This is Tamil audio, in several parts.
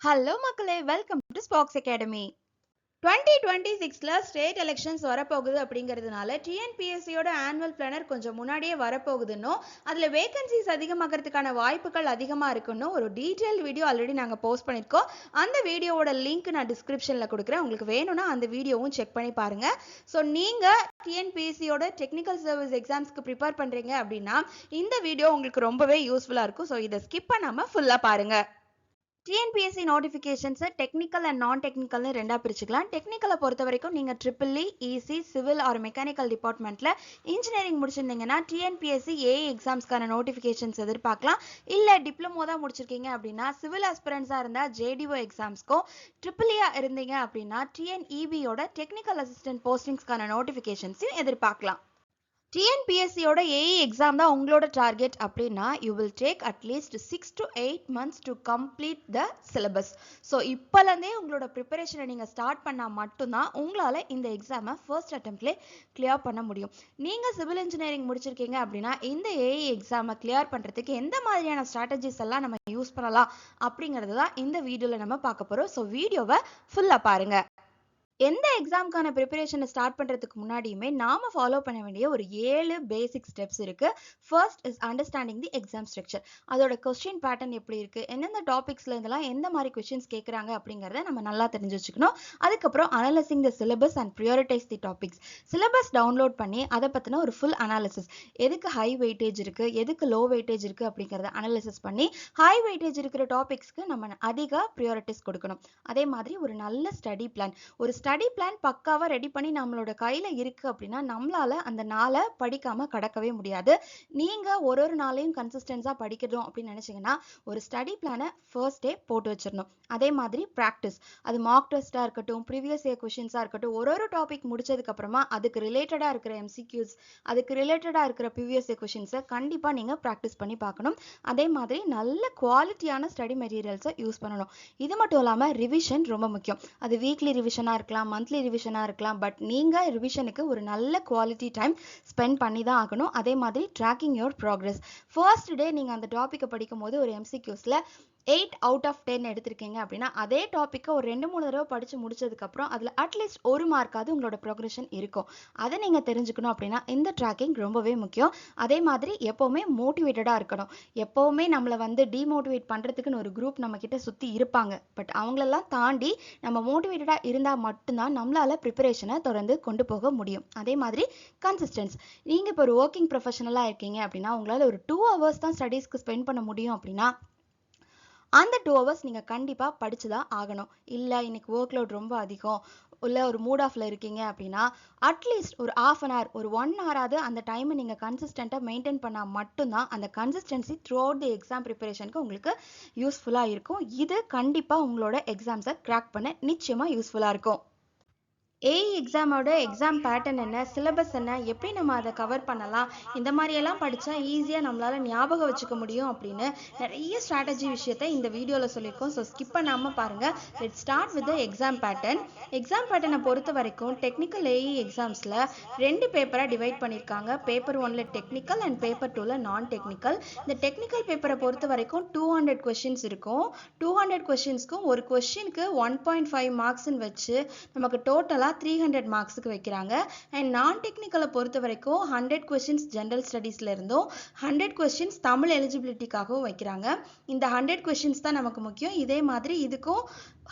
ஹலோ மக்களே, வெல்கம் டு ஸ்பாக்ஸ் அகாடமி. 2026ல ஸ்டேட் எலெக்ஷன்ஸ் வரப்போகுது அப்படிங்கிறதுனால டிஎன்பிஎஸ்சியோட ஆனுவல் பிளானர் கொஞ்சம் முன்னாடியே வரப்போகுதுன்னு அதில் வேகன்சிஸ் அதிகமாகிறதுக்கான வாய்ப்புகள் அதிகமாக இருக்குன்னு ஒரு டீட்டெயில் வீடியோ ஆல்ரெடி நாங்கள் போஸ்ட் பண்ணியிருக்கோம். அந்த வீடியோவோட லிங்க் நான் டிஸ்கிரிப்ஷனில் கொடுக்குறேன். உங்களுக்கு வேணும்னா அந்த வீடியோவும் செக் பண்ணி பாருங்கள். ஸோ நீங்கள் டிஎன்பிஎஸ்சியோட டெக்னிக்கல் சர்வீஸ் எக்ஸாம்ஸ்க்கு ப்ரிப்பேர் பண்ணுறீங்க அப்படின்னா இந்த வீடியோ உங்களுக்கு ரொம்பவே யூஸ்ஃபுல்லாக இருக்கும். ஸோ இதை ஸ்கிப் பண்ணாமல் ஃபுல்லாக பாருங்கள். டிஎன்பிஎஸ்சி நோட்டிஃபிகேஷன்ஸை டெக்னிக்கல் அண்ட் நான் டெக்னிக்கல்னு ரெண்டாக பிரிச்சுக்கலாம். டெக்னிக்கலை பொறுத்த வரைக்கும் நீங்கள் triple E, EC, civil R mechanical டிபார்ட்மெண்ட்டில் இன்ஜினியரிங் முடிச்சிருந்தீங்கன்னா டிஎன்பிஎஸ்சி ஏஇ எக்ஸாம்ஸ்க்கான நோட்டிஃபிகேஷன்ஸ் எதிர்பார்க்கலாம். இல்லை டிப்ளமோ தான் முடிச்சிருக்கீங்க அப்படின்னா சிவில் ஆஸ்பிரன்ஸாக இருந்தால் ஜேடிஓ எக்ஸாம்ஸ்க்கும், ட்ரிபிள்இயாக இருந்தீங்க அப்படின்னா டிஎன்இபியோட டெக்னிக்கல் அசிஸ்டன்ட் போஸ்டிங்ஸ்க்கான நோட்டிஃபிகேஷன்ஸையும் எதிர்பார்க்கலாம். டிஎன்பிஎஸ்சியோட ஏஇ எக்ஸாம் தான் உங்களோட டார்கெட் அப்படின்னா you will take at least 6 to 8 months to complete the syllabus. So இப்போலேருந்தே உங்களோட ப்ரிப்பரேஷனை நீங்கள் ஸ்டார்ட் பண்ணால் மட்டும்தான் உங்களால் இந்த எக்ஸாமை ஃபர்ஸ்ட் அட்டெம்ப்ட்லேயே கிளியர் பண்ண முடியும். நீங்கள் சிவில் இன்ஜினியரிங் முடிச்சிருக்கீங்க அப்படின்னா இந்த ஏஇ எக்ஸாமை கிளியர் பண்ணுறதுக்கு எந்த மாதிரியான ஸ்ட்ராட்டஜிஸ் எல்லாம் நம்ம யூஸ் பண்ணலாம் அப்படிங்கிறது தான் இந்த வீடியோவில் நம்ம பார்க்க போகிறோம். ஸோ வீடியோவை ஃபுல்லாக பாருங்கள். எந்த எக்ஸாமுக்கான ப்ரிப்பரேஷனை ஸ்டார்ட் பண்ணுறதுக்கு முன்னாடியுமே நாம் ஃபாலோ பண்ண வேண்டிய ஒரு 7 பேசிக் ஸ்டெப்ஸ் இருக்குது. First is understanding the exam structure. அதோட கொஸ்டின் பேட்டர்ன் எப்படி இருக்குது, எந்தெந்த டாபிக்ஸில் இருந்தெல்லாம் எந்த மாதிரி கொஸ்டின்ஸ் கேட்குறாங்க அப்படிங்கிறத நம்ம நல்லா தெரிஞ்சு வச்சுக்கணும். அதுக்கப்புறம் analysing the syllabus and prioritise the topics. Syllabus download பண்ணி அதை பற்றின ஒரு ஃபுல் அனாலிசிஸ், எதுக்கு ஹை வெயிட்டேஜ் இருக்குது, எதுக்கு லோ வெயிட்டேஜ் இருக்குது அப்படிங்கிறத அனலைசிஸ் பண்ணி ஹை வெயிட்டேஜ் இருக்கிற டாபிக்ஸ்க்கு நம்ம அதிக ப்ரியாரிட்டிஸ் கொடுக்கணும். அதே மாதிரி ஒரு நல்ல ஸ்டடி பிளான், ஒரு ஸ்டடி பிளான் பக்காவா ரெடி பண்ணி நம்மளோட கையில இருக்கு அப்படின்னா நம்மளால அந்த நாளை படிக்காம கடக்கவே முடியாது. நீங்க ஒரு நாளையும் கன்சிஸ்டன்ஸா படிக்கணும் அப்படின்னு நினைச்சீங்கன்னா ஒரு ஸ்டடி பிளானை ஃபர்ஸ்ட் டே போட்டு வச்சிடணும். அதே மாதிரி பிராக்டிஸ், அது மார்க் டெஸ்டா இருக்கட்டும், ப்ரீவியஸ் இயர் கொஸ்டின்ஸா இருக்கட்டும், ஒரு டாபிக் முடிச்சதுக்கு அப்புறமா அதுக்கு ரிலேட்டடா இருக்கிற எம்சிக்யூஸ், அதுக்கு ரிலேட்டடா இருக்கிற ப்ரீவியஸ் இயர் கொஸ்டின்ஸை கண்டிப்பா நீங்க பிராக்டிஸ் பண்ணி பார்க்கணும். அதே மாதிரி நல்ல குவாலிட்டியான ஸ்டடி மெட்டீரியல்ஸை யூஸ் பண்ணணும். இது மட்டும் இல்லாம ரிவிஷன் ரொம்ப முக்கியம். அது வீக்லி ரிவிஷனா இருக்கலாம், மந்த்லி ரிவிஷனாக இருக்கலாம். பட் நீங்கள் ரிவிஷனுக்கு ஒரு நல்ல குவாலிட்டி டைம் ஸ்பெண்ட் பண்ணி தான் ஆகணும். அதே மாதிரி tracking your progress. First day நீங்கள் அந்த டாப்பிக்கை படிக்கும் போது ஒரு எம்சிக்யூஸில் 8 out of 10 எடுத்திருக்கீங்க அப்படின்னா அதே டாப்பிக்கை ஒரு 2-3 தடவை படித்து முடிச்சதுக்கப்புறம் அதில் அட்லீஸ்ட் ஒரு மார்க்காவது உங்களோட ப்ரோக்ரஷன் இருக்கும். அதை நீங்கள் தெரிஞ்சுக்கணும் அப்படின்னா இந்த ட்ராக்கிங் ரொம்பவே முக்கியம். அதே மாதிரி எப்போவுமே மோட்டிவேட்டடாக இருக்கணும். எப்போவுமே நம்மளை டிமோட்டிவேட் பண்ணுறதுக்குன்னு ஒரு குரூப் நம்மக்கிட்ட சுற்றி இருப்பாங்க. பட் அவங்களெல்லாம் தாண்டி நம்ம மோட்டிவேட்டடாக இருந்தால் மட்டும்தான் நம்மளால் ப்ரிப்பரேஷனை தொடர்ந்து கொண்டு போக முடியும். அதே மாதிரி கன்சிஸ்டன்ஸ், நீங்கள் இப்போ ஒரு ஒர்க்கிங் ப்ரொஃபஷனலாக இருக்கீங்க அப்படின்னா உங்களால் ஒரு 2 hours தான் ஸ்டடீஸ்க்கு ஸ்பெண்ட் பண்ண முடியும் அப்படின்னா அந்த 2 hours நீங்கள் கண்டிப்பாக படித்து தான் ஆகணும். இல்லை இன்னைக்கு ஒர்க் லோட் ரொம்ப அதிகம், இல்லை ஒரு மூட் ஆஃப்ல இருக்கீங்க அப்படின்னா அட்லீஸ்ட் ஒரு 1/2 hour, ஒரு 1 hour அந்த டைமை நீங்கள் கன்சிஸ்டண்ட்டாக மெயின்டைன் பண்ணால் மட்டும்தான் அந்த consistency throughout the exam ப்ரிப்பரேஷனுக்கு உங்களுக்கு யூஸ்ஃபுல்லாக இருக்கும். இது கண்டிப்பாக உங்களோட எக்ஸாம்ஸை கிராக் பண்ண நிச்சயமாக யூஸ்ஃபுல்லாக இருக்கும். ஏஇ எக்ஸாமோட எக்ஸாம் பேட்டர்ன் என்ன, சிலபஸ் என்ன, எப்படி நம்ம அதை கவர் பண்ணலாம், இந்த மாதிரியெல்லாம் படித்தா ஈஸியாக நம்மளால் ஞாபகம் வச்சுக்க முடியும் அப்படின்னு நிறைய ஸ்ட்ராட்டஜி விஷயத்தை இந்த வீடியோவில் சொல்லியிருக்கோம். ஸோ ஸ்கிப் பண்ணாமல் பாருங்கள். Let start with the exam pattern. Exam பேட்டர்னை பொறுத்த வரைக்கும் டெக்னிக்கல் ஏஇ எக்ஸாம்ஸில் 2 பேப்பராக டிவைட் பண்ணியிருக்காங்க. பேப்பர் 1ல டெக்னிக்கல் அண்ட் பேப்பர் 2ல நான் டெக்னிக்கல். இந்த டெக்னிக்கல் பேப்பரை பொறுத்த வரைக்கும் 200 கொஸ்டின்ஸ் இருக்கும். 200 கொஸ்டின்ஸ்க்கும் ஒரு கொஸ்டினுக்கு 1.5 மார்க்ஸ்ன்னு வச்சு நமக்கு டோட்டலாக 300 மார்க்ஸுக்கு வைக்கிறாங்க. அண்ட் நான் டெக்னிக்கலை பொறுத்த வரைக்கும் 100 கொஸ்டின்ஸ் ஜென்ரல் ஸ்டடீஸ்ல இருந்தும் 100 கொஸ்டின்ஸ் தமிழ் எலிஜிபிலிட்டிக்காகவும் வைக்கிறாங்க. இந்த 100 கொஸ்டின்ஸ் தான் நமக்கு முக்கியம். இதே மாதிரி இதுக்கும்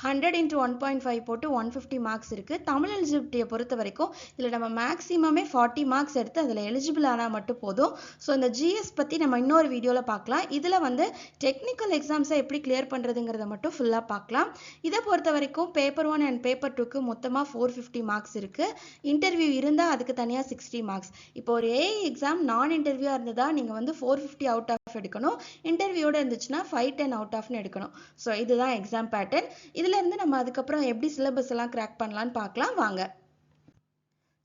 100 into 1.5 போட்டு 150 மார்க்ஸ் இருக்கு. தமிழ் எலிஜிபிலிட்டியை பொறுத்த வரைக்கும் இதில் நம்ம மேக்ஸிமமே 40 மார்க்ஸ் எடுத்து அதில் எலிஜிபிள் ஆனால் மட்டும் போதும். ஸோ இந்த ஜிஎஸ் பற்றி நம்ம இன்னொரு வீடியோவில் பார்க்கலாம். இதில் டெக்னிக்கல் எக்ஸாம்ஸை எப்படி கிளியர் பண்ணுறதுங்கிறத மட்டும் ஃபுல்லாக பார்க்கலாம். இதை பொறுத்த வரைக்கும் பேப்பர் 1 அண்ட் பேப்பர் 2க்கு மொத்தமாக 450 மார்க்ஸ் இருக்கு. இன்டர்வியூ இருந்தால் அதுக்கு தனியாக 60 மார்க்ஸ். இப்போ ஒரு ஏஐ எக்ஸாம் நான் இன்டர்வியூவாக இருந்ததா நீங்கள் 450 அவுட் ஆஃப் எடுக்கணும். இன்டர்வியூட இருந்துச்சுன்னா 510 அவுட் ஆஃப்னு எடுக்கணும். ஸோ இதுதான் எக்ஸாம் பேட்டர்ன். இதுல இருந்து நம்ம அதுக்கப்புறம் எப்படி சிலபஸ் எல்லாம் கிராக் பண்ணலாம்னு பார்க்கலாம் வாங்க.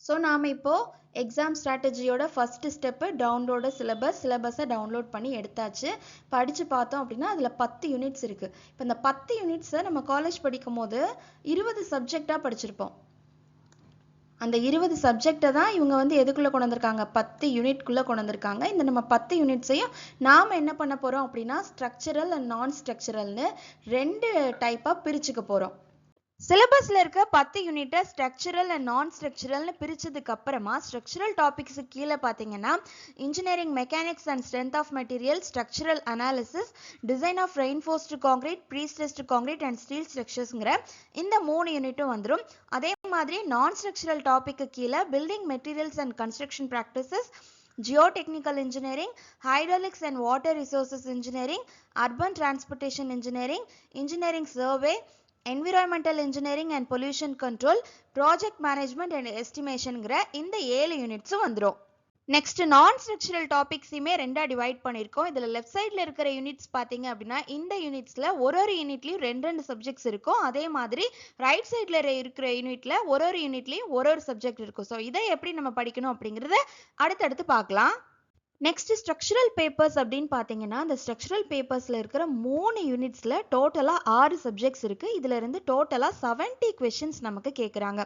ஸோ நாம் இப்போ எக்ஸாம் ஸ்ட்ராட்டஜியோட ஃபர்ஸ்ட் ஸ்டெப்பு டவுன்லோட சிலபஸை டவுன்லோட் பண்ணி எடுத்தாச்சு. படித்து பார்த்தோம் அப்படின்னா அதில் 10 யூனிட்ஸ் இருக்குது. இப்போ இந்த 10 யூனிட்ஸை நம்ம காலேஜ் படிக்கும் போது 20 சப்ஜெக்டாக படிச்சிருப்போம். அந்த 20 சப்ஜெக்டை தான் இவங்க வந்து எதுக்குள்ளே கொண்டு வந்திருக்காங்க, 10 யூனிட்குள்ளே கொண்டு வந்திருக்காங்க. இந்த நம்ம 10 யூனிட்ஸையும் நாம் என்ன பண்ண போகிறோம் அப்படின்னா ஸ்ட்ரக்சரல் அண்ட் நான் ஸ்ட்ரக்சரல்னு 2 டைப்பாக பிரிச்சுக்க போகிறோம். சிலபஸ்ல இருக்க 10 யூனிட்டை ஸ்ட்ரக்சரல் அண்ட் நான் ஸ்ட்ரக்சரல்னு பிரிச்சதுக்கு அப்புறமா ஸ்ட்ரக்சரல் டாபிக்ஸ் கீழே பார்த்தீங்கன்னா engineering mechanics and strength of material, structural analysis, design of reinforced concrete, prestressed concrete and steel ஸ்ட்ரக்சர்ஸ்ங்கிற இந்த 3 யூனிட்டும் வந்துடும். அதே மாதிரி நான் ஸ்ட்ரக்சரல் டாபிக்கு கீழே building materials and construction practices, geotechnical engineering, hydraulics and water resources engineering, urban transportation engineering, engineering survey, environmental engineering and pollution control, project management and estimation-ங்கிற இந்த 7 யூனிட்ஸும் வந்துடும். நெக்ஸ்ட் நான் ஸ்ட்ரக்சரல் டாபிக்ஸையுமே 2 டிவைட் பண்ணியிருக்கோம். இதில் லெஃப்ட் சைடில் இருக்கிற யூனிட்ஸ் பார்த்தீங்க அப்படின்னா இந்த யூனிட்ஸில் ஒரு யூனிட்லையும் 2 சப்ஜெக்ட்ஸ் இருக்கும். அதே மாதிரி ரைட் சைடில் இருக்கிற யூனிட்டில் ஒரு யூனிட்லையும் ஒரு சப்ஜெக்ட் இருக்கும். ஸோ இதை எப்படி நம்ம படிக்கணும் அப்படிங்கிறத அடுத்தடுத்து பார்க்கலாம். நெக்ஸ்ட் ஸ்ட்ரக்சரல் பேப்பர்ஸ் அப்படின்னு பார்த்தீங்கன்னா இந்த ஸ்ட்ரக்சரல் பேப்பர்ஸில் இருக்கிற 3 யூனிட்ஸில் டோட்டலாக 6 சப்ஜெக்ட்ஸ் இருக்குது. இதில் இருந்து டோட்டலாக 70 கொஷின்ஸ் நமக்கு கேட்குறாங்க.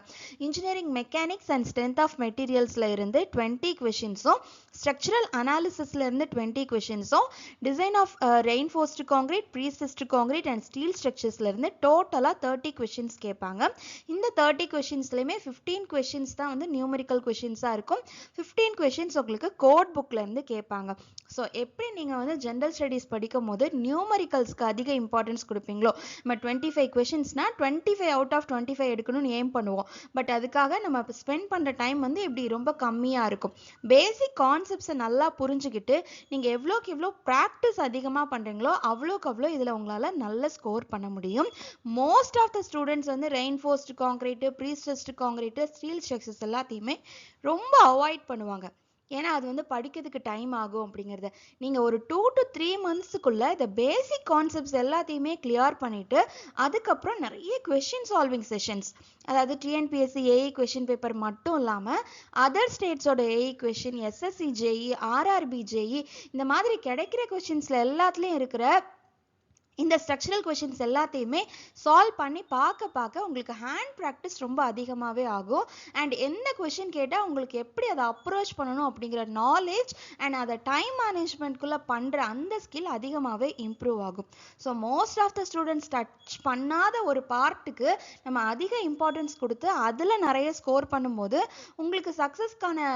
Engineering mechanics and strength of மெட்டீரியல்ஸில் இருந்து 20 கொஷின்ஸும், ஸ்ட்ரக்சரல் அனாலிசிஸில் இருந்து 20 கொஷின்ஸும், design of reinforced concrete, prestressed concrete and steel ஸ்ட்ரக்சர்ஸில் இருந்து டோட்டலாக 30 கொஷின்ஸ் கேட்பாங்க. இந்த 30 கொஷின்ஸ்லையுமே 15 கொஷின்ஸ் தான் வந்து நியூமெரிக்கல் கொஷின்ஸாக இருக்கும். 15 கொஷின்ஸ் உங்களுக்கு கோட் புக்கில் இருந்து கேட்பாங்க. ஸோ எப்படி நீங்கள் வந்து ஜென்ரல் ஸ்டடீஸ் படிக்கும் போது நியூமரிக்கல்ஸ்க்கு அதிக இம்பார்ட்டன்ஸ் கொடுப்பீங்களோ, நம்ம 25 கொஷின்ஸ்னா 25 அவுட் ஆஃப் 25 எடுக்கணும்னு ஏம் பண்ணுவோம். பட் அதுக்காக நம்ம ஸ்பெண்ட் பண்ணுற டைம் வந்து இப்படி ரொம்ப கம்மியாக இருக்கும். பேசிக் கான்செப்ட்ஸை நல்லா புரிஞ்சுக்கிட்டு நீங்கள் எவ்வளோக்கு எவ்வளோ ப்ராக்டிஸ் அதிகமாக பண்ணுறீங்களோ அவ்வளோக்கு அவ்வளோ இதில் உங்களால் நல்ல ஸ்கோர் பண்ண முடியும். மோஸ்ட் ஆஃப் த ஸ்டூடெண்ட்ஸ் வந்து reinforced concrete, prestressed concrete, steel structures எல்லாத்தையுமே ரொம்ப அவாய்ட் பண்ணுவாங்க. ஏன்னா அது வந்து படிக்கிறதுக்கு டைம் ஆகும் அப்படிங்கிறத. நீங்கள் ஒரு 2 to 3 monthsக்குள்ளே இந்த பேசிக் கான்செப்ட்ஸ் எல்லாத்தையுமே கிளியர் பண்ணிவிட்டு அதுக்கப்புறம் நிறைய கொஷின் சால்விங் செஷன்ஸ், அதாவது டிஎன்பிஎஸ்சி ஏஇ கொஷின் பேப்பர் மட்டும் இல்லாமல் அதர் ஸ்டேட்ஸோட AE question, SSC JE, RRB JE, இந்த மாதிரி கிடைக்கிற கொஷின்ஸில் எல்லாத்துலேயும் இருக்கிற இந்த ஸ்ட்ரக்சரல் கொஷின்ஸ் எல்லாத்தையுமே சால்வ் பண்ணி பார்க்க உங்களுக்கு ஹேண்ட் ப்ராக்டிஸ் ரொம்ப அதிகமாகவே ஆகும். அண்ட் எந்த கொஷின் கேட்டால் உங்களுக்கு எப்படி அதை அப்ரோச் பண்ணணும் அப்படிங்கிற நாலேஜ் அண்ட் அதை டைம் மேனேஜ்மெண்ட்குள்ளே பண்ணுற அந்த ஸ்கில் அதிகமாகவே இம்ப்ரூவ் ஆகும். So most of the students touch பண்ணாத ஒரு பார்ட்டுக்கு நம்ம அதிக இம்பார்ட்டன்ஸ் கொடுத்து அதில் நிறைய ஸ்கோர் பண்ணும்போது உங்களுக்கு சக்ஸஸ்க்கான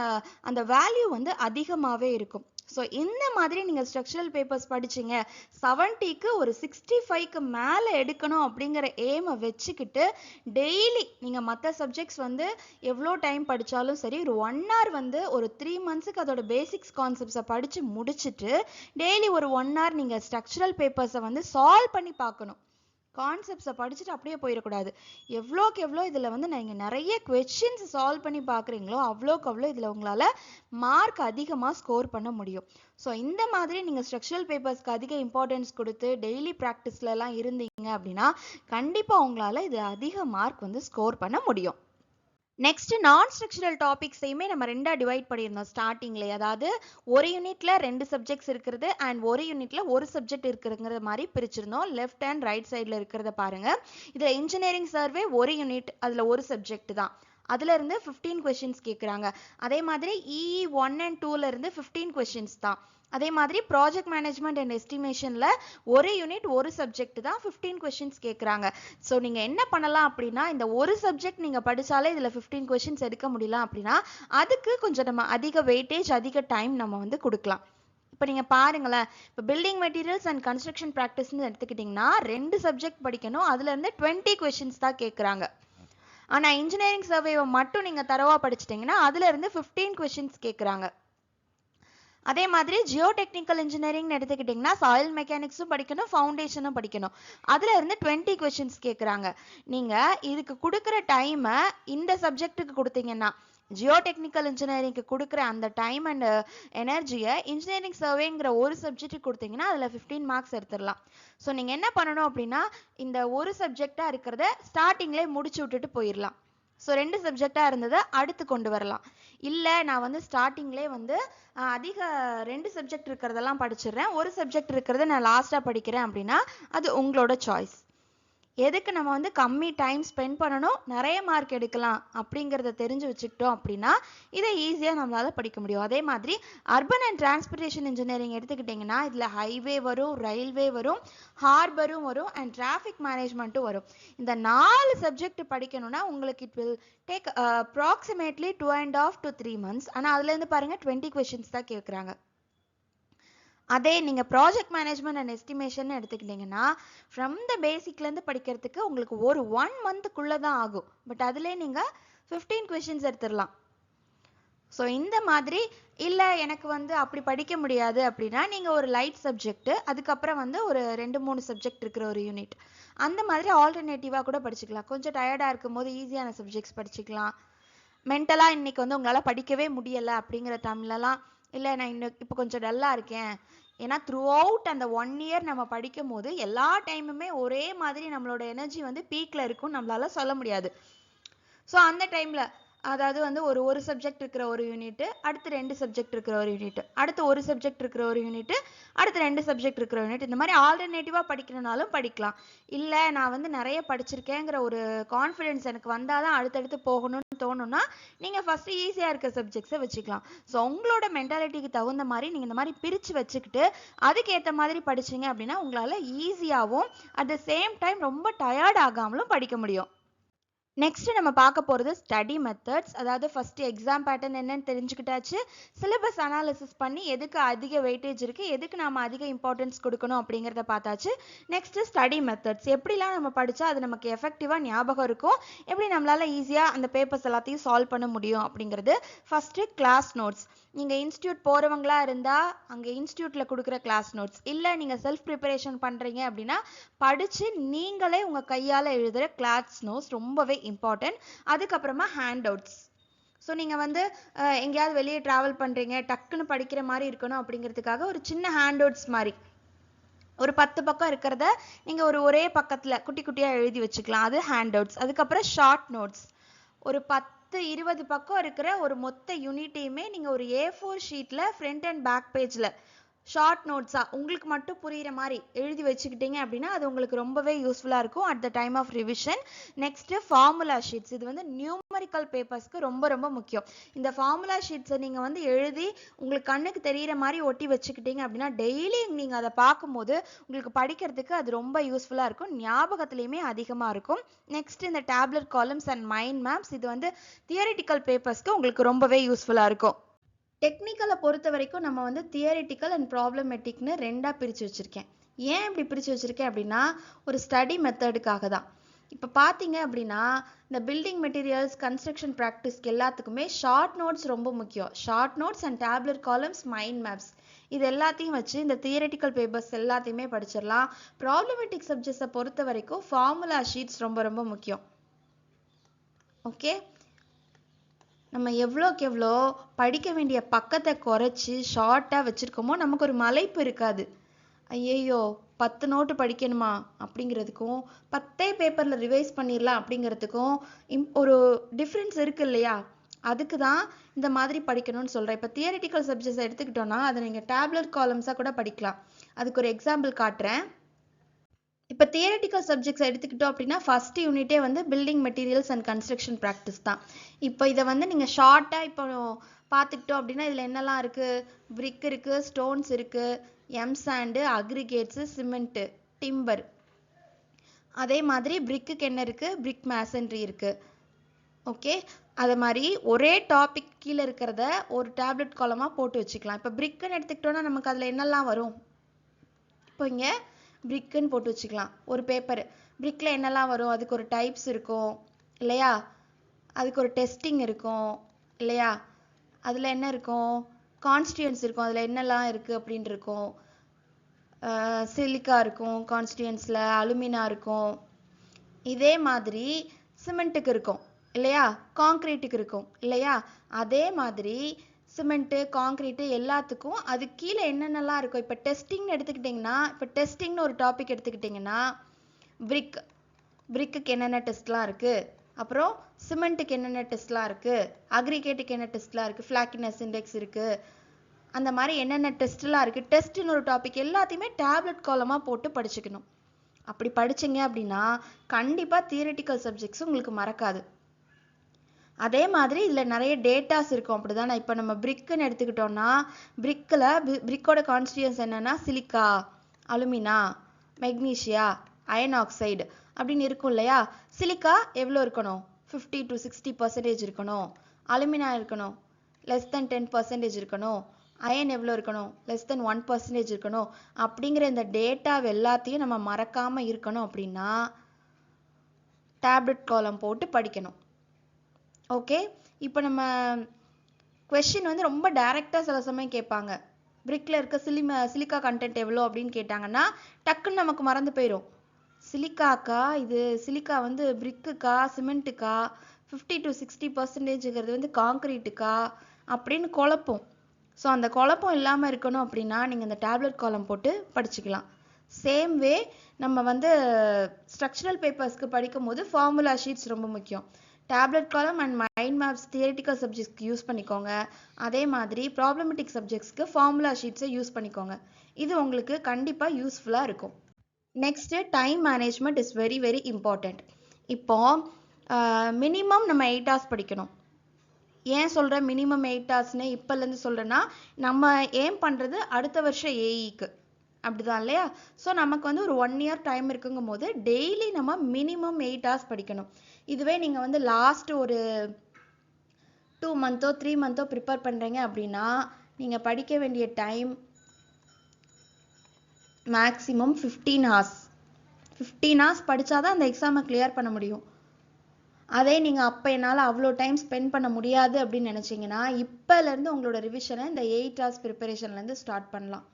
அந்த வேல்யூ வந்து அதிகமாகவே இருக்கும். ஸோ இந்த மாதிரி நீங்கள் ஸ்ட்ரக்சரல் பேப்பர்ஸ் படிச்சிங்க, 70க்கு ஒரு 65க்கு மேலே எடுக்கணும் அப்படிங்கிற எய்மை வச்சுக்கிட்டு டெய்லி நீங்கள் மற்ற சப்ஜெக்ட்ஸ் வந்து எவ்வளோ டைம் படித்தாலும் சரி, ஒரு 1 hour வந்து ஒரு 3 monthsக்கு அதோட பேசிக்ஸ் கான்செப்ட்ஸை படித்து முடிச்சுட்டு டெய்லி ஒரு 1 hour நீங்கள் ஸ்ட்ரக்சரல் பேப்பர்ஸை வந்து சால்வ் பண்ணி பார்க்கணும். கான்செப்ட்ஸை படிச்சுட்டு அப்படியே போயிடக்கூடாது. எவ்வளோக்கு எவ்வளோ இதில் வந்து நீங்கள் நிறைய கொஷின்ஸ் சால்வ் பண்ணி பார்க்குறீங்களோ அவ்வளோக்கு அவ்வளோ இதில் உங்களால் மார்க் அதிகமாக ஸ்கோர் பண்ண முடியும். ஸோ இந்த மாதிரி நீங்கள் ஸ்ட்ரக்சரல் பேப்பர்ஸ்க்கு அதிக இம்பார்ட்டன்ஸ் கொடுத்து டெய்லி ப்ராக்டிஸ்லலாம் இருந்தீங்க அப்படின்னா கண்டிப்பாக உங்களால் இது அதிக மார்க் வந்து ஸ்கோர் பண்ண முடியும். நெக்ஸ்ட் நான் ஸ்ட்ரக்சரல் டாபிக்ஸையுமே நம்ம 2 டிவைட் பண்ணியிருந்தோம் ஸ்டார்டிங்லேயே. அதாவது ஒரு யூனிட்ல 2 சப்ஜெக்ட்ஸ் இருக்கிறது அண்ட் ஒரு யூனிட்ல ஒரு சப்ஜெக்ட் இருக்கிறதுங்கிற மாதிரி பிரிச்சிருந்தோம். லெஃப்ட் அண்ட் ரைட் சைடில் இருக்கிறத பாருங்க. இதில் இன்ஜினியரிங் சர்வே ஒரு யூனிட், அதில் ஒரு சப்ஜெக்ட் தான். அதுல இருந்து 15 கொஷின்ஸ் கேட்குறாங்க. அதே மாதிரி இஇ 1 and 2ல இருந்து 15 கொஷின்ஸ் தான். அதே மாதிரி ப்ராஜெக்ட் மேனேஜ்மெண்ட் அண்ட் எஸ்டிமேஷன்ல ஒரு யூனிட் ஒரு சப்ஜெக்ட் தான், 15 கொஷின்ஸ் கேட்குறாங்க. ஸோ நீங்கள் என்ன பண்ணலாம் அப்படின்னா இந்த ஒரு சப்ஜெக்ட் நீங்கள் படித்தாலே இதில் 15 கொஷின்ஸ் எடுக்க முடியல அப்படின்னா அதுக்கு கொஞ்சம் நம்ம அதிக வெயிட்டேஜ், அதிக டைம் நம்ம வந்து கொடுக்கலாம். இப்போ நீங்கள் பாருங்களேன், இப்போ பில்டிங் மெட்டீரியல்ஸ் அண்ட் கன்ஸ்ட்ரக்ஷன் ப்ராக்டிஸ்ன்னு எடுத்துக்கிட்டிங்கன்னா 2 சப்ஜெக்ட் படிக்கணும், அதுலேருந்து 20 கொஷின்ஸ் தான் கேட்குறாங்க. ஆனால் இன்ஜினியரிங் சர்வேவை மட்டும் நீங்கள் தரவா படிச்சிட்டிங்கன்னா அதுலேருந்து 15 கொஷின்ஸ் கேட்குறாங்க. அதே மாதிரி ஜியோடெக்னிக்கல் இன்ஜினியரிங் எடுத்துக்கிட்டிங்கன்னா சாயில் மெக்கானிக்ஸும் படிக்கணும், ஃபவுண்டேஷனும் படிக்கணும். அதில் இருந்து 20 கொஷின்ஸ் கேட்குறாங்க. நீங்கள் இதுக்கு கொடுக்குற டைமை இந்த சப்ஜெக்ட்டுக்கு கொடுத்தீங்கன்னா ஜியோடெக்னிக்கல் இன்ஜினியரிங்க்கு கொடுக்குற அந்த டைம் அண்ட் எனர்ஜியை இன்ஜினியரிங் சர்வேங்கிற ஒரு சப்ஜெக்ட்டுக்கு கொடுத்தீங்கன்னா அதில் 15 மார்க்ஸ் எடுத்துடலாம். ஸோ நீங்கள் என்ன பண்ணணும் அப்படின்னா இந்த ஒரு சப்ஜெக்டாக இருக்கிறத ஸ்டார்டிங்லேயே முடிச்சு விட்டுட்டு போயிடலாம். ஸோ 2 சப்ஜெக்டாக இருந்ததை அடுத்து கொண்டு வரலாம். இல்லை நான் வந்து ஸ்டார்டிங்லேயே வந்து அதிக 2 சப்ஜெக்ட் இருக்கிறதெல்லாம் படிச்சிடுறேன், ஒரு சப்ஜெக்ட் இருக்கிறத நான் லாஸ்ட்டாக படிக்கிறேன் அப்படின்னா அது உங்களோட சாய்ஸ். எதுக்கு நம்ம வந்து கம்மி டைம் ஸ்பெண்ட் பண்ணணும், நிறைய மார்க் எடுக்கலாம் அப்படிங்கிறத தெரிஞ்சு வச்சுக்கிட்டோம் அப்படின்னா இதை ஈஸியாக நம்மளால் படிக்க முடியும். அதே மாதிரி அர்பன் அண்ட் டிரான்ஸ்போர்ட்டேஷன் இன்ஜினியரிங் எடுத்துக்கிட்டிங்கன்னா இதில் ஹைவே வரும், ரயில்வே வரும், ஹார்பரும் வரும் அண்ட் டிராஃபிக் மேனேஜ்மெண்ட்டும் வரும். இந்த 4 சப்ஜெக்ட் படிக்கணும்னா உங்களுக்கு it will take approximately 2.5 to 3 months. ஆனால் அதுலேருந்து பாருங்கள் 20 கொஷின்ஸ் தான் கேட்குறாங்க. அதே நீங்கள் ப்ராஜெக்ட் மேனேஜ்மெண்ட் அண்ட் எஸ்டிமேஷன் எடுத்துக்கிட்டிங்கன்னா ஃப்ரம் த பேசிக்லேருந்து படிக்கிறதுக்கு உங்களுக்கு ஒரு 1 monthக்குள்ளே தான் ஆகும். பட் அதிலே நீங்கள் 15 கொஷின்ஸ் எடுத்துடலாம். ஸோ இந்த மாதிரி இல்லை எனக்கு வந்து அப்படி படிக்க முடியாது அப்படின்னா நீங்கள் ஒரு லைட் சப்ஜெக்ட், அதுக்கப்புறம் வந்து ஒரு 2-3 சப்ஜெக்ட் இருக்கிற ஒரு யூனிட், அந்த மாதிரி ஆல்டர்னேட்டிவாக கூட படிச்சுக்கலாம். கொஞ்சம் டயர்டாக இருக்கும் போது ஈஸியான சப்ஜெக்ட்ஸ் படிச்சுக்கலாம். மென்டலாக இன்னைக்கு வந்து உங்களால் படிக்கவே முடியலை அப்படிங்கிற டைம்லலாம் இல்லை நான் இன்னும் இப்போ கொஞ்சம் டல்லாக இருக்கேன், ஏன்னா த்ரூ அவுட் அந்த 1 year நம்ம படிக்கும் போது எல்லா டைமுமே ஒரே மாதிரி நம்மளோட எனர்ஜி வந்து பீக்கில் இருக்கும் நம்மளால சொல்ல முடியாது. ஸோ அந்த டைமில் அதாவது வந்து ஒரு சப்ஜெக்ட் இருக்கிற ஒரு யூனிட், அடுத்து 2 சப்ஜெக்ட் இருக்கிற ஒரு யூனிட், அடுத்து ஒரு சப்ஜெக்ட் இருக்கிற ஒரு யூனிட், அடுத்து 2 சப்ஜெக்ட் இருக்கிற யூனிட், இந்த மாதிரி ஆல்டர்னேட்டிவாக படிக்கணும்னாலும் படிக்கலாம். இல்லை நான் வந்து நிறைய படிச்சிருக்கேங்கிற ஒரு கான்ஃபிடென்ஸ் எனக்கு வந்தால் தான் அடுத்தடுத்து போகணும்னு தோணுன்னா நீங்கள் ஃபஸ்ட்டு ஈஸியாக இருக்க சப்ஜெக்ட்ஸை வச்சுக்கலாம். ஸோ உங்களோட மென்டாலிட்டிக்கு தகுந்த மாதிரி நீங்கள் இந்த மாதிரி பிரித்து வச்சுக்கிட்டு அதுக்கேற்ற மாதிரி படிச்சிங்க அப்படின்னா உங்களால் ஈஸியாகவும் அட் த சேம் டைம் ரொம்ப டயர்ட் ஆகாமலும் படிக்க முடியும். நெக்ஸ்ட் நம்ம பார்க்க போகிறது ஸ்டடி மெத்தட்ஸ். அதாவது ஃபர்ஸ்ட் எக்ஸாம் பேட்டர்ன் என்னன்னு தெரிஞ்சுக்கிட்டாச்சு, சிலபஸ் அனாலிசிஸ் பண்ணி எதுக்கு அதிக வெயிட்டேஜ் இருக்குது, எதுக்கு நம்ம அதிக இம்பார்ட்டன்ஸ் கொடுக்கணும் அப்படிங்கிறத பார்த்தாச்சு. நெக்ஸ்ட் ஸ்டடி மெத்தட்ஸ், எப்படிலாம் நம்ம படித்தா அது நமக்கு எஃபெக்டிவாக ஞாபகம் இருக்கும், எப்படி நம்மளால் ஈஸியாக அந்த பேப்பர்ஸ் எல்லாத்தையும் சால்வ் பண்ண முடியும் அப்படிங்கிறது. First class notes. நீங்கள் இன்ஸ்டியூட் போகிறவங்களா இருந்தால் அங்கே இன்ஸ்டியூட்டில் கொடுக்குற கிளாஸ் நோட்ஸ், இல்லை நீங்கள் செல்ஃப் ப்ரிப்பரேஷன் பண்ணுறீங்க அப்படின்னா படித்து நீங்களே உங்கள் கையால் எழுதுகிற கிளாஸ் நோட்ஸ் ரொம்பவே இம்பார்ட்டன்ட். அதுக்கப்புறமா ஹேண்ட் அவுட்ஸ். ஸோ நீங்கள் வந்து எங்கேயாவது வெளியே ட்ராவல் பண்ணுறீங்க, டக்குன்னு படிக்கிற மாதிரி இருக்கணும் அப்படிங்கிறதுக்காக ஒரு சின்ன ஹேண்ட் அவுட்ஸ் மாதிரி ஒரு 10 பக்கம் இருக்கிறத நீங்கள் ஒரே பக்கத்தில் குட்டி குட்டியாக எழுதி வச்சுக்கலாம், அது ஹேண்ட் அவுட்ஸ். அதுக்கப்புறம் ஷார்ட் நோட்ஸ், ஒரு 10-20 பக்கம் இருக்கிற ஒரு மொத்த யூனிட்டையுமே நீங்கள் ஒரு A4 ஷீட்டில் ஃப்ரண்ட் அண்ட் பேக் பேஜில் ஷார்ட் நோட்ஸாக உங்களுக்கு மட்டும் புரிகிற மாதிரி எழுதி வச்சுக்கிட்டீங்க அப்படின்னா அது உங்களுக்கு ரொம்பவே யூஸ்ஃபுல்லாக இருக்கும் at the time of revision. Next formula sheets. இது வந்து நியூமரிக்கல் பேப்பர்ஸ்க்கு ரொம்ப ரொம்ப முக்கியம். இந்த ஃபார்முலா ஷீட்ஸை நீங்கள் வந்து எழுதி உங்களுக்கு கண்ணுக்கு தெரிகிற மாதிரி ஒட்டி வச்சுக்கிட்டீங்க அப்படின்னா டெய்லி நீங்கள் அதை பார்க்கும்போது உங்களுக்கு படிக்கிறதுக்கு அது ரொம்ப யூஸ்ஃபுல்லாக இருக்கும், ஞாபகத்துலேயுமே அதிகமாக இருக்கும். நெக்ஸ்ட் இந்த tablet columns and mind maps, இது வந்து தியரிட்டிக்கல் பேப்பர்ஸ்க்கு உங்களுக்கு ரொம்பவே யூஸ்ஃபுல்லாக இருக்கும். டெக்னிக்கலை பொறுத்த வரைக்கும் நம்ம வந்து தியரிட்டிக்கல் அண்ட் ப்ராப்ளமேட்டிக்னு 2ஆக பிரித்து வச்சுருக்கேன். ஏன் இப்படி பிரித்து வச்சுருக்கேன் அப்படின்னா ஒரு ஸ்டடி மெத்தடுக்காக தான். இப்போ பார்த்தீங்க அப்படின்னா இந்த பில்டிங் மெட்டீரியல்ஸ், கன்ஸ்ட்ரக்ஷன் ப்ராக்டிஸ்க்கு எல்லாத்துக்குமே ஷார்ட் நோட்ஸ் ரொம்ப முக்கியம். Short notes and tablet columns, mind maps, இது எல்லாத்தையும் வச்சு இந்த தியரிட்டிக்கல் பேப்பர்ஸ் எல்லாத்தையுமே படிச்சிடலாம். ப்ராப்ளமேட்டிக் சப்ஜெக்ட்ஸை பொறுத்த வரைக்கும் ஃபார்முலா ஷீட்ஸ் ரொம்ப ரொம்ப முக்கியம். ஓகே, நம்ம எவ்வளோக்கு எவ்வளோ படிக்க வேண்டிய பக்கத்தை குறைச்சி ஷார்ட்டாக வச்சுருக்கோமோ நமக்கு ஒரு மலைப்பு இருக்காது. ஐயையோ 10 நோட்டு படிக்கணுமா அப்படிங்கிறதுக்கும் 10 பேப்பரில் ரிவைஸ் பண்ணிடலாம் அப்படிங்கிறதுக்கும் ஒரு டிஃப்ரென்ஸ் இருக்குது இல்லையா? அதுக்கு தான் இந்த மாதிரி படிக்கணும்னு சொல்கிறேன். இப்போ தியரிட்டிக்கல் சப்ஜெக்ட்ஸ் எடுத்துக்கிட்டோன்னா அதை நீங்கள் டேப்லெட் காலம்ஸாக கூட படிக்கலாம். அதுக்கு ஒரு எக்ஸாம்பிள் காட்டுறேன். இப்போ தியரிட்டிக்கல் சப்ஜெக்ட்ஸ் எடுத்துக்கிட்டோம் அப்படின்னா ஃபர்ஸ்ட் யூனிட்டே வந்து building materials and construction practice தான். இப்போ இதை வந்து நீங்கள் ஷார்ட்டாக இப்போ பார்த்துக்கிட்டோம் அப்படின்னா இதில் என்னெல்லாம் இருக்குது, பிரிக் இருக்குது, ஸ்டோன்ஸ் இருக்குது, எம்சாண்டு, அக்ரிகேட்ஸு, சிமெண்ட்டு, டிம்பர். அதே மாதிரி பிரிக்குக்கு என்ன இருக்குது, பிரிக் மேசன்ட்ரி இருக்குது. ஓகே, அது மாதிரி ஒரே டாபிக் கீழே இருக்கிறத ஒரு டேப்லெட் காலமாக போட்டு வச்சுக்கலாம். இப்போ பிரிக்குன்னு எடுத்துக்கிட்டோன்னா நமக்கு அதில் என்னெல்லாம் வரும், இப்போ இங்கே பிரிக்குன்னு போட்டு வச்சுக்கலாம். ஒரு பேப்பர் பிரிக்கில் என்னெல்லாம் வரும், அதுக்கு ஒரு டைப்ஸ் இருக்கும் இல்லையா, அதுக்கு ஒரு டெஸ்டிங் இருக்கும் இல்லையா, அதில் என்ன இருக்கும், கான்ஸ்டியூன்ஸ் இருக்கும், அதில் என்னெல்லாம் இருக்குது அப்படின்னு இருக்கும். சிலிக்கா இருக்கும் கான்ஸ்டியூன்ஸில், அலுமினா இருக்கும். இதே மாதிரி சிமெண்ட்டுக்கு இருக்கும் இல்லையா, காங்க்ரீட்டுக்கு இருக்கும் இல்லையா. அதே மாதிரி சிமெண்ட்டு, காங்க்ரீட்டு எல்லாத்துக்கும் அது கீழே என்னென்னலாம் இருக்கும். இப்போ டெஸ்டிங்னு எடுத்துக்கிட்டிங்கன்னா, இப்போ டெஸ்டிங்னு ஒரு டாபிக் எடுத்துக்கிட்டிங்கன்னா பிரிக்குக்கு என்னென்ன டெஸ்ட்லாம் இருக்குது, அப்புறம் சிமெண்ட்டுக்கு என்னென்ன டெஸ்ட்லாம் இருக்குது, அக்ரிகேட்டுக்கு என்ன டெஸ்ட்லாம் இருக்குது, ஃப்ளாக்கினஸ் இண்டெக்ஸ் இருக்குது, அந்த மாதிரி என்னென்ன டெஸ்ட்லாம் இருக்குது. டெஸ்ட்டுன்னு ஒரு டாபிக் எல்லாத்தையுமே டேப்லெட் காலமாக போட்டு படிச்சுக்கணும். அப்படி படிச்சீங்க அப்படின்னா கண்டிப்பாக தியரிட்டிக்கல் சப்ஜெக்ட்ஸ் உங்களுக்கு மறக்காது. அதே மாதிரி இதில் நிறைய டேட்டாஸ் இருக்கும் அப்படிதானே. இப்போ நம்ம பிரிக்குன்னு எடுத்துக்கிட்டோம்னா பிரிக்கில் பிரிக்கோட கான்ஸ்டியூன்ஸ் என்னன்னா silica, alumina, magnesia, iron oxide அப்படின்னு இருக்கும் இல்லையா. சிலிக்கா எவ்வளோ இருக்கணும்? 50 to 60% இருக்கணும். அலுமினா இருக்கணும் less than 10% இருக்கணும். அயன் எவ்வளோ இருக்கணும்? less than 1% இருக்கணும். அப்படிங்கிற இந்த டேட்டா எல்லாத்தையும் நம்ம மறக்காம இருக்கணும் அப்படின்னா டேப்லெட் காலம் போட்டு படிக்கணும். ஓகே, இப்போ நம்ம கொஸ்டின் வந்து ரொம்ப டைரெக்டாக சில சமயம் கேட்பாங்க. பிரிக்கில் இருக்க சிலிக்கா கண்டென்ட் எவ்வளோ அப்படின்னு கேட்டாங்கன்னா டக்குன்னு நமக்கு மறந்து போயிடும். சிலிக்காக்கா, இது சிலிக்கா வந்து பிரிக்குக்கா, சிமெண்ட்டுக்கா, 50 to 60%ங்கிறது வந்து காங்கிரீட்டுக்கா அப்படின்னு குழப்பம். ஸோ அந்த குழப்பம் இல்லாமல் இருக்கணும் அப்படின்னா நீங்கள் இந்த டேப்லெட் காலம் போட்டு படிச்சுக்கலாம். சேம் வே நம்ம வந்து ஸ்ட்ரக்சரல் பேப்பர்ஸ்க்கு படிக்கும் போது ஃபார்முலா ஷீட்ஸ் ரொம்ப முக்கியம். Tablet column and mind maps theoretical சப்ஜெக்ட்ஸ்க்கு யூஸ் பண்ணிக்கோங்க. அதே மாதிரி ப்ராப்ளமெட்டிக் சப்ஜெக்ட்ஸ்க்கு ஃபார்முலா ஷீட்ஸை யூஸ் பண்ணிக்கோங்க. இது உங்களுக்கு கண்டிப்பாக யூஸ்ஃபுல்லாக இருக்கும். Next time management is very very important. இப்போ மினிமம் நம்ம 8 hours படிக்கணும். ஏன் சொல்கிறேன் மினிமம் 8 hours-னு இப்போலேருந்து சொல்கிறேன்னா நம்ம ஏம் பண்ணுறது அடுத்த வருஷம் ஏஇக்கு அப்படிதான் இல்லையா. ஸோ நமக்கு வந்து ஒரு 1 year டைம் இருக்குங்கும் போது டெய்லி நம்ம மினிமம் 8 hours படிக்கணும். இதுவே நீங்கள் வந்து லாஸ்ட் ஒரு 2 month 3 month ப்ரிப்பேர் பண்ணுறீங்க அப்படின்னா நீங்கள் படிக்க வேண்டிய டைம் மேக்ஸிமம் 15 hours. 15 hours படித்தாதான் அந்த எக்ஸாமை கிளியர் பண்ண முடியும். அதே நீங்கள் அப்போ என்னால் அவ்வளோ டைம் ஸ்பெண்ட் பண்ண முடியாது அப்படின்னு நினச்சிங்கன்னா இப்போலேருந்து உங்களோட ரிவிஷனை இந்த 8 hours ப்ரிப்பரேஷன்லேருந்து ஸ்டார்ட் பண்ணலாம்.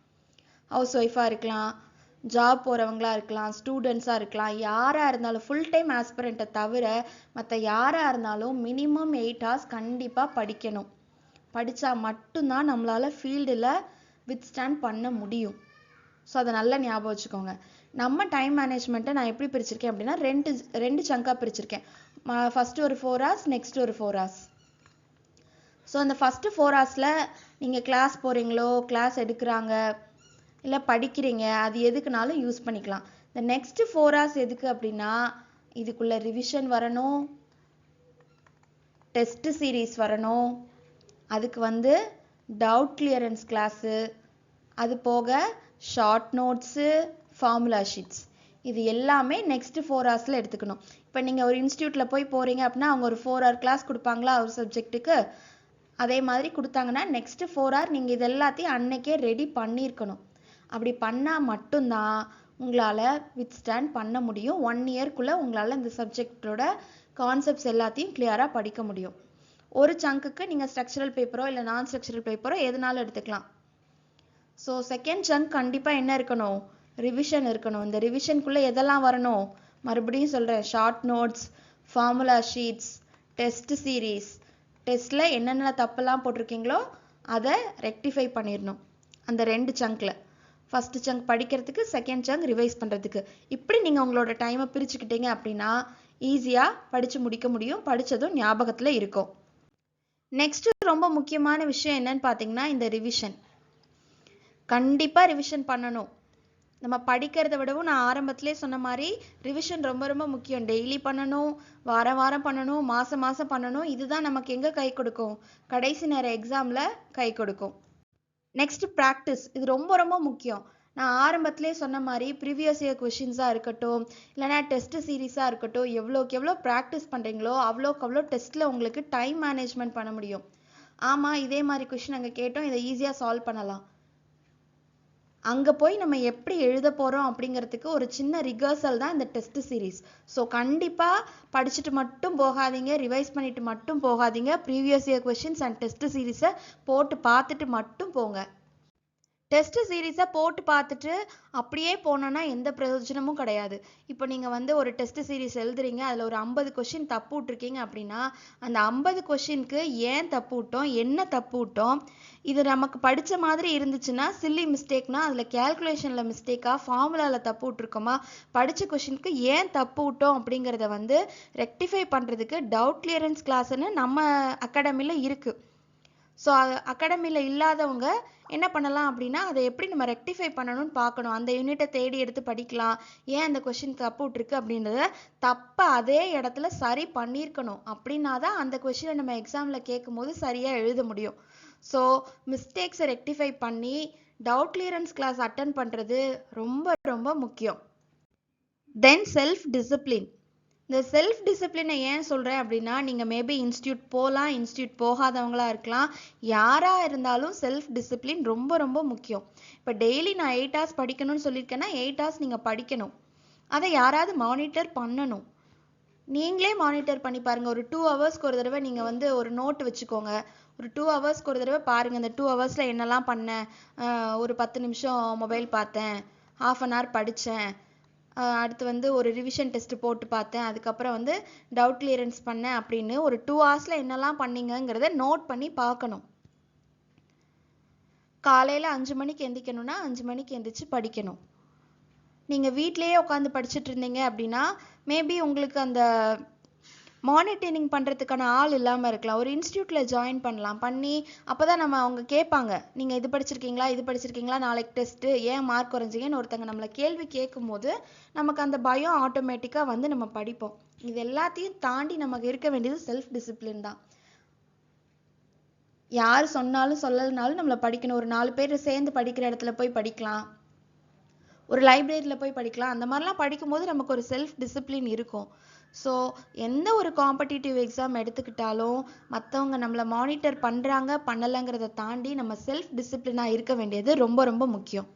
ஹவுஸ் ஒய்ஃபாக இருக்கலாம், ஜாப் போகிறவங்களா இருக்கலாம், ஸ்டூடெண்ட்ஸாக இருக்கலாம், யாராக இருந்தாலும் ஃபுல் டைம் ஆஸ்பிரண்ட்டை தவிர மற்ற யாராக இருந்தாலும் மினிமம் 8 hours கண்டிப்பாக படிக்கணும். படித்தா மட்டும்தான் நம்மளால் ஃபீல்டில் வித்ஸ்டாண்ட் பண்ண முடியும். ஸோ அதை நல்லா ஞாபகம் வச்சுக்கோங்க. நம்ம டைம் மேனேஜ்மெண்ட்டை நான் எப்படி பிரிச்சிருக்கேன் அப்படின்னா ரெண்டு சங்காக பிரிச்சிருக்கேன். ஃபஸ்ட்டு ஒரு 4 hours, நெக்ஸ்ட் ஒரு 4 hours. ஸோ அந்த ஃபஸ்ட்டு 4 hours-ல் நீங்கள் கிளாஸ் போகிறீங்களோ, கிளாஸ் எடுக்கிறாங்க, இல்லை படிக்கிறீங்க, அது எதுக்குனாலும் யூஸ் பண்ணிக்கலாம். இந்த நெக்ஸ்ட் 4 hours எதுக்கு அப்படின்னா இதுக்குள்ளே ரிவிஷன் வரணும், டெஸ்ட் சீரீஸ் வரணும், அதுக்கு வந்து டவுட் கிளியரன்ஸ் கிளாஸு, அது போக ஷார்ட் நோட்ஸு, ஃபார்முலா ஷீட்ஸ், இது எல்லாமே நெக்ஸ்ட் 4 hours-ல் எடுத்துக்கணும். இப்போ நீங்கள் ஒரு இன்ஸ்டியூட்டில் போய் போகிறீங்க அப்படின்னா அவங்க ஒரு 4 hour கிளாஸ் கொடுப்பாங்களா ஒரு சப்ஜெக்ட்டுக்கு, அதே மாதிரி கொடுத்தாங்கன்னா நெக்ஸ்ட் 4 hour நீங்கள் இது எல்லாத்தையும் அன்னைக்கே ரெடி பண்ணியிருக்கணும். அப்படி பண்ணால் மட்டும்தான் உங்களால் வித்ஸ்டாண்ட் பண்ண முடியும். 1 year-க்குள்ளே உங்களால் இந்த சப்ஜெக்டோட கான்செப்ட்ஸ் எல்லாத்தையும் கிளியராக படிக்க முடியும். ஒரு சங்குக்கு நீங்கள் ஸ்ட்ரக்சரல் பேப்பரோ இல்லை நான் ஸ்ட்ரக்சரல் பேப்பரோ எதுனாலும் எடுத்துக்கலாம். ஸோ செகண்ட் சங்க் கண்டிப்பாக என்ன இருக்கணும்? ரிவிஷன் இருக்கணும். இந்த ரிவிஷனுக்குள்ளே எதெல்லாம் வரணும்? மறுபடியும் சொல்கிறேன், short notes, formula sheets, test series, டெஸ்ட்டில் என்னென்ன தப்பெல்லாம் போட்டிருக்கீங்களோ அதை ரெக்டிஃபை பண்ணிடணும் அந்த 2 சங்கில். ஃபஸ்ட்டு சங்க் படிக்கிறதுக்கு, செகண்ட் சங்க் ரிவைஸ் பண்ணுறதுக்கு. இப்படி நீங்கள் உங்களோட டைமை பிரிச்சுக்கிட்டீங்க அப்படின்னா ஈஸியாக படித்து முடிக்க முடியும். படித்ததும் ஞாபகத்தில் இருக்கும். நெக்ஸ்ட் ரொம்ப முக்கியமான விஷயம் என்னன்னு பார்த்தீங்கன்னா இந்த ரிவிஷன். கண்டிப்பாக ரிவிஷன் பண்ணணும். நம்ம படிக்கிறத விடவும் நான் ஆரம்பத்திலே சொன்ன மாதிரி ரிவிஷன் ரொம்ப ரொம்ப முக்கியம். டெய்லி பண்ணணும், வாரம் வாரம் பண்ணணும், மாதம் மாதம் பண்ணணும். இதுதான் நமக்கு எங்கே கை கொடுக்கும்? கடைசி நேர எக்ஸாமில் கை கொடுக்கும். நெக்ஸ்ட் ப்ராக்டிஸ், இது ரொம்ப ரொம்ப முக்கியம். நான் ஆரம்பத்திலே சொன்ன மாதிரி ப்ரீவியஸ் இயர் கொஷின்ஸாக இருக்கட்டும், இல்லைனா டெஸ்ட் சீரீஸாக இருக்கட்டும், எவ்வளோக்கு எவ்வளோ ப்ராக்டிஸ் பண்ணுறீங்களோ அவ்வளோக்கு அவ்வளோ டெஸ்ட்டில் உங்களுக்கு டைம் மேனேஜ்மெண்ட் பண்ண முடியும். ஆமாம், இதே மாதிரி கொஷின் அங்கே கேட்டோம், இதை ஈஸியாக சால்வ் பண்ணலாம். அங்கே போய் நம்ம எப்படி எழுத போகிறோம் அப்படிங்கிறதுக்கு ஒரு சின்ன ரிகர்சல் தான் இந்த டெஸ்ட் சீரீஸ். ஸோ கண்டிப்பாக படிச்சுட்டு மட்டும் போகாதீங்க, ரிவைஸ் பண்ணிட்டு மட்டும் போகாதீங்க. Previous year questions and test சீரீஸை போட்டு பார்த்துட்டு மட்டும் போங்க. டெஸ்ட் சீரீஸை போட்டு பார்த்துட்டு அப்படியே போனோன்னா எந்த பிரயோஜனமும் கிடையாது. இப்போ நீங்கள் வந்து ஒரு டெஸ்ட் சீரீஸ் எழுதுறீங்க, அதில் ஒரு 50 கொஷின் தப்பு விட்ருக்கீங்க அப்படின்னா அந்த 50 கொஷினுக்கு ஏன் தப்பு விட்டோம், என்ன தப்பு விட்டோம், இது நமக்கு படித்த மாதிரி இருந்துச்சுன்னா சில்லி மிஸ்டேக்னா அதில் கேல்குலேஷனில் மிஸ்டேக்கா, ஃபார்முலாவில் தப்பு விட்ருக்கோமா, படித்த கொஷினுக்கு ஏன் தப்பு விட்டோம் அப்படிங்கிறத வந்து ரெக்டிஃபை பண்ணுறதுக்கு டவுட் கிளியரன்ஸ் கிளாஸ்ன்னு நம்ம அகாடமியில் இருக்குது. ஸோ அகாடமியில் இல்லாதவங்க என்ன பண்ணலாம் அப்படின்னா அதை எப்படி நம்ம ரெக்டிஃபை பண்ணணும்னு பார்க்கணும். அந்த யூனிட்டை தேடி எடுத்து படிக்கலாம். ஏன் அந்த கொஷின் தப்பு விட்டுருக்கு அப்படின்றத தப்பை அதே இடத்துல சரி பண்ணியிருக்கணும். அப்படின்னா தான் அந்த கொஷினை நம்ம எக்ஸாமில் கேட்கும் போது சரியாக எழுத முடியும். ஸோ மிஸ்டேக்ஸை ரெக்டிஃபை பண்ணி டவுட் கிளியரன்ஸ் கிளாஸ் அட்டன் பண்ணுறது ரொம்ப ரொம்ப முக்கியம். தென் செல்ஃப் டிசிப்ளின். இந்த செல்ஃப் டிசிப்ளினை ஏன் சொல்கிறேன் அப்படின்னா, நீங்கள் மேபி இன்ஸ்டியூட் போகலாம், இன்ஸ்டியூட் போகாதவங்களா இருக்கலாம். யாராக இருந்தாலும் செல்ஃப் டிசிப்ளின் ரொம்ப ரொம்ப முக்கியம். இப்போ டெய்லி நான் 8 hours படிக்கணும்னு சொல்லியிருக்கேன்னா 8 hours நீங்கள் படிக்கணும். அதை யாராவது மானிட்டர் பண்ணணும். நீங்களே மானிட்டர் பண்ணி பாருங்கள். ஒரு 2 ஹவர்ஸ்க்கு ஒரு தடவை நீங்கள் வந்து ஒரு நோட் வச்சுக்கோங்க. ஒரு 2 ஹவர்ஸ்க்கு ஒரு தடவை பாருங்கள். இந்த 2 ஹவர்ஸில் என்னெல்லாம் பண்ணேன், ஒரு 10 நிமிஷம் மொபைல் பார்த்தேன், 1/2 hour படித்தேன், அடுத்து வந்து ஒரு ரிவிஷன் டெஸ்ட் போட்டு பார்த்தேன், அதுக்கப்புறம் வந்து டவுட் கிளியரன்ஸ் பண்ணேன் அப்படின்னு ஒரு 2 hours என்னெல்லாம் பண்ணீங்கிறத நோட் பண்ணி பார்க்கணும். காலையில் 5 மணிக்கு எந்திக்கணும்னா 5 மணிக்கு எந்திரிச்சு படிக்கணும். நீங்கள் வீட்டிலேயே உட்காந்து படிச்சுட்டு இருந்தீங்க அப்படின்னா மேபி உங்களுக்கு அந்த மானிட்டரிங் பண்ணுறதுக்கான ஆள் இல்லாமல் இருக்கலாம். ஒரு இன்ஸ்டியூட்டில் ஜாயின் பண்ணலாம். பண்ணி அப்போ தான் அவங்க கேட்பாங்க, நீங்கள் இது படிச்சிருக்கீங்களா, நாளைக்கு டெஸ்ட்டு, ஏன் மார்க் குறைஞ்சிங்கன்னு ஒருத்தங்க நம்மளை கேள்வி கேட்கும் போது நமக்கு அந்த பயம் ஆட்டோமேட்டிக்காக வந்து நம்ம படிப்போம். இது எல்லாத்தையும் தாண்டி நமக்கு இருக்க வேண்டியது செல்ஃப் டிசிப்ளின் தான். யார் சொன்னாலும் சொல்லலைனாலும் நம்மளை படிக்கணும். ஒரு 4 பேர் சேர்ந்து படிக்கிற இடத்துல போய் படிக்கலாம், ஒரு லைப்ரரியில் போய் படிக்கலாம். அந்த மாதிரிலாம் படிக்கும்போது நமக்கு ஒரு செல்ஃப் டிசிப்ளின் இருக்கும். ஸோ எந்த ஒரு காம்படிட்டிவ் எக்ஸாம் எடுத்துக்கிட்டாலும் மற்றவங்க நம்மளை மானிட்டர் பண்ணுறாங்க பண்ணலைங்கிறத தாண்டி நம்ம செல்ஃப் டிசிப்ளினாக இருக்க வேண்டியது ரொம்ப ரொம்ப முக்கியம்.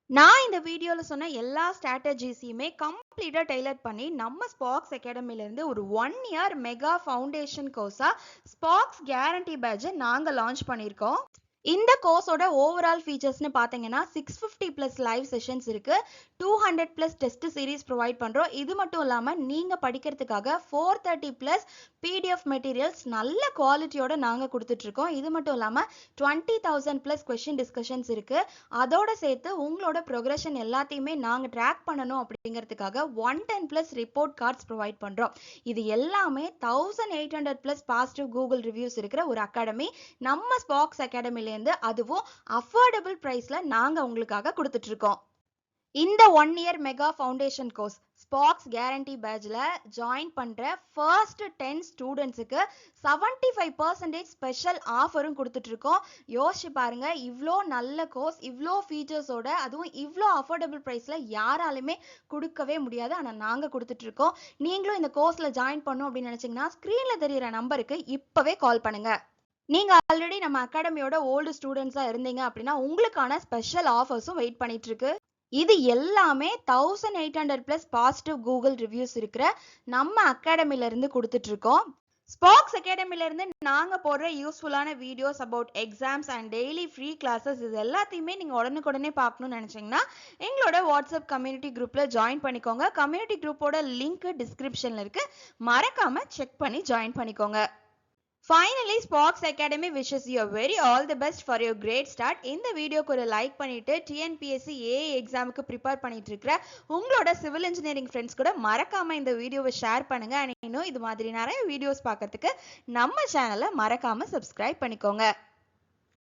நான் இந்த வீடியோவில் சொன்ன எல்லா ஸ்ட்ராட்டஜிஸையுமே கம்ப்ளீட்டாக டெய்லர் பண்ணி நம்ம ஸ்பாக்ஸ் அகாடமிலேருந்து ஒரு 1 year மெகா ஃபவுண்டேஷன் கோர்ஸாக ஸ்பாக்ஸ் கேரண்டி பேட்சை நாங்கள் லான்ச் பண்ணியிருக்கோம். இந்த கோர்ஸோட ஓவரால் ஃபீச்சர்ஸ்னு பார்த்தீங்கன்னா 650+ லைவ் செஷன்ஸ் இருக்கு, 200+ டெஸ்ட் சீரீஸ் ப்ரொவைட் பண்ணுறோம். இது மட்டும் இல்லாமல் நீங்கள் படிக்கிறதுக்காக 430+ PDF மெட்டீரியல்ஸ் நல்ல குவாலிட்டியோட நாங்கள் கொடுத்துட்ருக்கோம். இது மட்டும் இல்லாமல் 20,000+ கொஷின் டிஸ்கஷன்ஸ் இருக்கு. அதோட சேர்த்து உங்களோட ப்ரொக்ரெஷன் எல்லாத்தையுமே நாங்கள் ட்ராக் பண்ணணும் அப்படிங்கிறதுக்காக 110+ ரிப்போர்ட் கார்ட்ஸ் ப்ரொவைட் பண்ணுறோம். இது எல்லாமே 1800+ பாசிட்டிவ் கூகுள் ரிவ்யூஸ் இருக்கிற ஒரு அகாடமி. நம்ம ஸ்பாக்ஸ் அகாடமில அதுவும் அஃபோர்டபிள் பிரைஸ்ல நாங்க உங்களுக்காக கொடுத்துட்டு இருக்கோம். இந்த 1 year mega foundation course Spox guarantee பேட்ச்ல ஜாயின் பண்ற ஃபர்ஸ்ட் 10 ஸ்டூடெண்ட்ஸுக்கு 75% ஸ்பெஷல் ஆஃபரும் கொடுத்துட்டு இருக்கோம். யோசிச்சு பாருங்க, இவ்வளோ நல்ல கோர்ஸ், இவ்வளோ ஃபீச்சர்ஸோட, அதுவும் இவ்வளோ அஃபோர்டபிள் பிரைஸ்ல யாராலுமே கொடுக்கவே முடியாது. ஆனால் நாங்கள் கொடுத்துட்டு இருக்கோம். நீங்களும் இந்த கோர்ஸ்ல ஜாயின் பண்ணணும் அப்படின்னு நினைச்சீங்கன்னா ஸ்கிரீன்ல தெரியுற நம்பருக்கு இப்பவே கால் பண்ணுங்க. நீங்க ஆல்ரெடி நம்ம அகாடமியோட ஓல்டு ஸ்டூடெண்ட்ஸா இருந்தீங்க அப்படின்னா உங்களுக்கான ஸ்பெஷல் ஆஃபர்ஸும் வெயிட் பண்ணிட்டு இருக்கு. இது எல்லாமே 1800+ பாசிட்டிவ் கூகுள் ரிவ்யூஸ் இருக்கிற நம்ம அகாடமில இருந்து கொடுத்துட்டு இருக்கோம். ஸ்பாக்ஸ் அகாடமில இருந்து நாங்க போடுற யூஸ்ஃபுல்லான videos about exams and daily free classes இது எல்லாத்தையுமே நீங்க உடனுக்குடனே பார்க்கணும்னு நினைச்சீங்கன்னா எங்களோட வாட்ஸ்அப் கம்யூனிட்டி குரூப்ல ஜாயின் பண்ணிக்கோங்க. கம்யூனிட்டி குரூப்போட லிங்க் டிஸ்கிரிப்ஷன்ல இருக்கு, மறக்காம செக் பண்ணி ஜாயின் பண்ணிக்கோங்க. Finally, Sparks Academy wishes you a very all the best for your great start. இந்த வீடியோக்கு ஒரு லைக் பண்ணிட்டு TNPSC AA எக்ஸாமுக்கு ப்ரிப்பேர் பண்ணிட்டு இருக்கிற உங்களோட சிவில் இன்ஜினியரிங் ஃப்ரெண்ட்ஸ் கூட மறக்காம இந்த வீடியோவை ஷேர் பண்ணுங்க. இன்னும் இது மாதிரி நிறைய வீடியோஸ் பார்க்கறதுக்கு நம்ம சேனலை மறக்காம சப்ஸ்கிரைப் பண்ணிக்கோங்க.